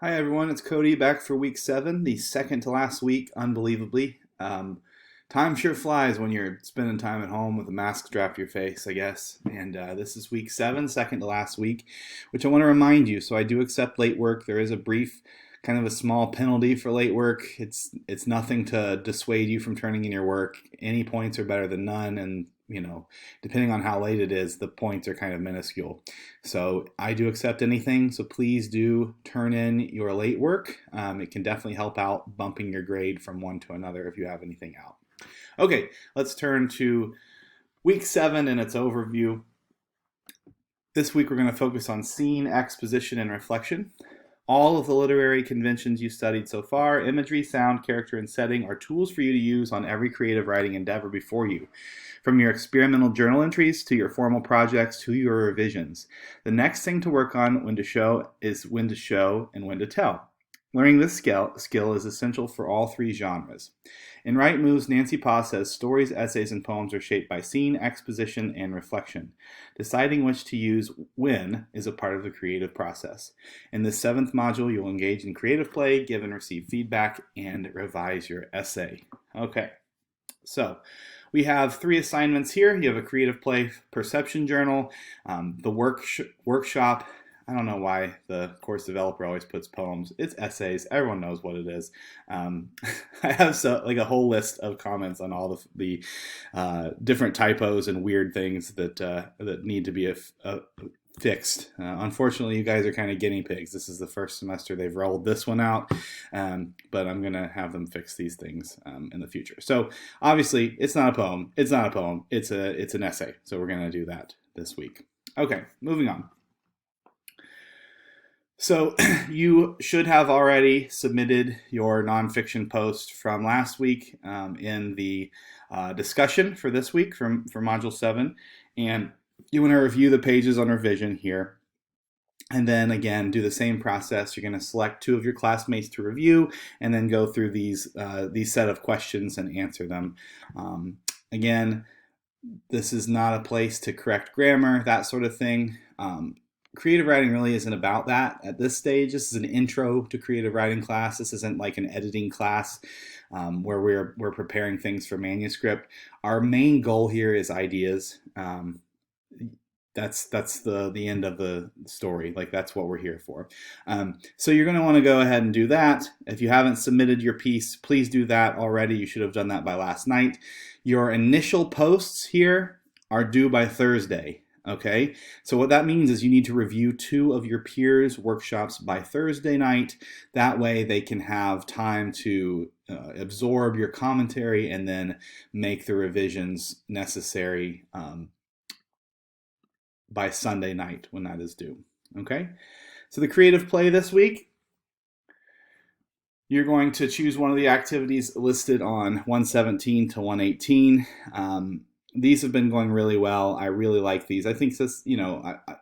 Hi everyone, it's Cody back for week 7, the second to last week, unbelievably. Time sure flies when you're spending time at home with a mask strapped to your face, I guess. And this is week 7, second to last week, which I want to remind you. So I do accept late work. There is a brief, kind of a small penalty for late work. It's nothing to dissuade you from turning in your work. Any points are better than none, and depending on how late it is, the points are kind of minuscule. So I do accept anything, so please do turn in your late work. It can definitely help out bumping your grade from one to another if you have anything out. Okay, let's turn to week 7 and its overview. This week we're going to focus on scene, exposition, and reflection. All of the literary conventions you studied so far, imagery, sound, character, and setting, are tools for you to use on every creative writing endeavor before you. From your experimental journal entries to your formal projects to your revisions. The next thing to work on when to show is when to show and when to tell. Learning this skill is essential for all 3 genres. In Right Moves, Nancy Pa says stories, essays, and poems are shaped by scene, exposition, and reflection. Deciding which to use when is a part of the creative process. In this 7th module, you'll engage in creative play, give and receive feedback, and revise your essay. Okay, so we have 3 assignments here. You have a creative play perception journal, the workshop. I don't know why the course developer always puts poems. It's essays. Everyone knows what it is. I have a whole list of comments on all the different typos and weird things that need to be fixed. Unfortunately, you guys are kind of guinea pigs. This is the first semester they've rolled this one out, but I'm going to have them fix these things in the future. So obviously, it's not a poem. It's not a poem. It's an essay. So we're going to do that this week. Okay, moving on. So you should have already submitted your nonfiction post from last week in the discussion for this week for Module 7. And you want to review the pages on revision here. And then again, do the same process. You're going to select 2 of your classmates to review and then go through these set of questions and answer them. Again, this is not a place to correct grammar, that sort of thing. Creative writing really isn't about that at this stage. This is an intro to creative writing class. This isn't like an editing class where we're preparing things for manuscript. Our main goal here is ideas. That's the end of the story. Like, that's what we're here for. So you're going to want to go ahead and do that. If you haven't submitted your piece, please do that already. You should have done that by last night. Your initial posts here are due by Thursday. Okay, so what that means is you need to review 2 of your peers' workshops by Thursday night. That way they can have time to absorb your commentary and then make the revisions necessary by Sunday night when that is due. Okay, so the creative play this week, you're going to choose one of the activities listed on 117 to 118. These have been going really well. I really like these. I think this,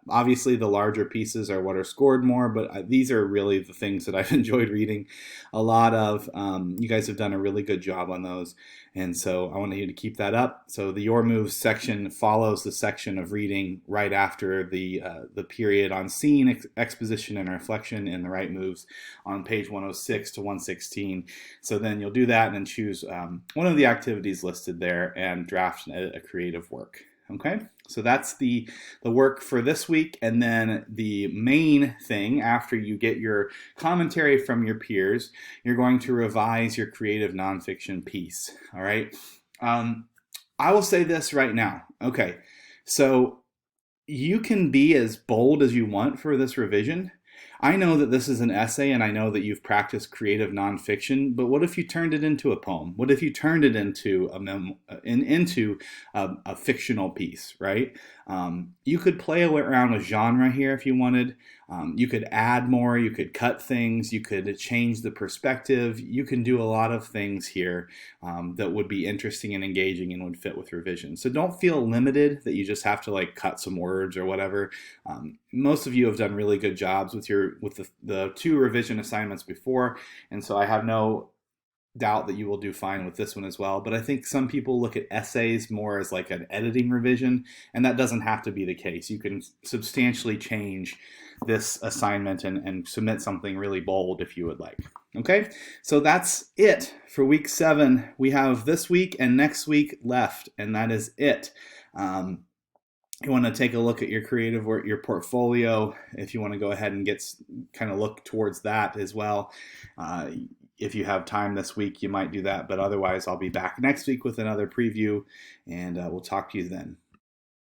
obviously the larger pieces are what are scored more, but these are really the things that I've enjoyed reading a lot of. You guys have done a really good job on those. And so I want you to keep that up. So the Your Moves section follows the section of reading right after the period on scene, exposition, and reflection in the Right Moves on page 106 to 116. So then you'll do that and then choose one of the activities listed there and draft and edit a creative work. Okay, so that's the work for this week. And then the main thing, after you get your commentary from your peers, you're going to revise your creative nonfiction piece. All right, I will say this right now. Okay, so you can be as bold as you want for this revision. I know that this is an essay and I know that you've practiced creative nonfiction, but what if you turned it into a poem? What if you turned it into a fictional piece, right? You could play around with genre here if you wanted. You could add more, you could cut things, you could change the perspective. You can do a lot of things here that would be interesting and engaging and would fit with revision. So don't feel limited that you just have to like cut some words or whatever. Most of you have done really good jobs with the 2 revision assignments before, and so I have no doubt that you will do fine with this one as well. But I think some people look at essays more as like an editing revision, and that doesn't have to be the case. You can substantially change this assignment and submit something really bold if you would like. Okay, so that's it for week 7. We have this week and next week left, and that is it. You want to take a look at your creative work, your portfolio, if you want to go ahead and kind of look towards that as well. If you have time this week, you might do that, but otherwise I'll be back next week with another preview, and we'll talk to you then.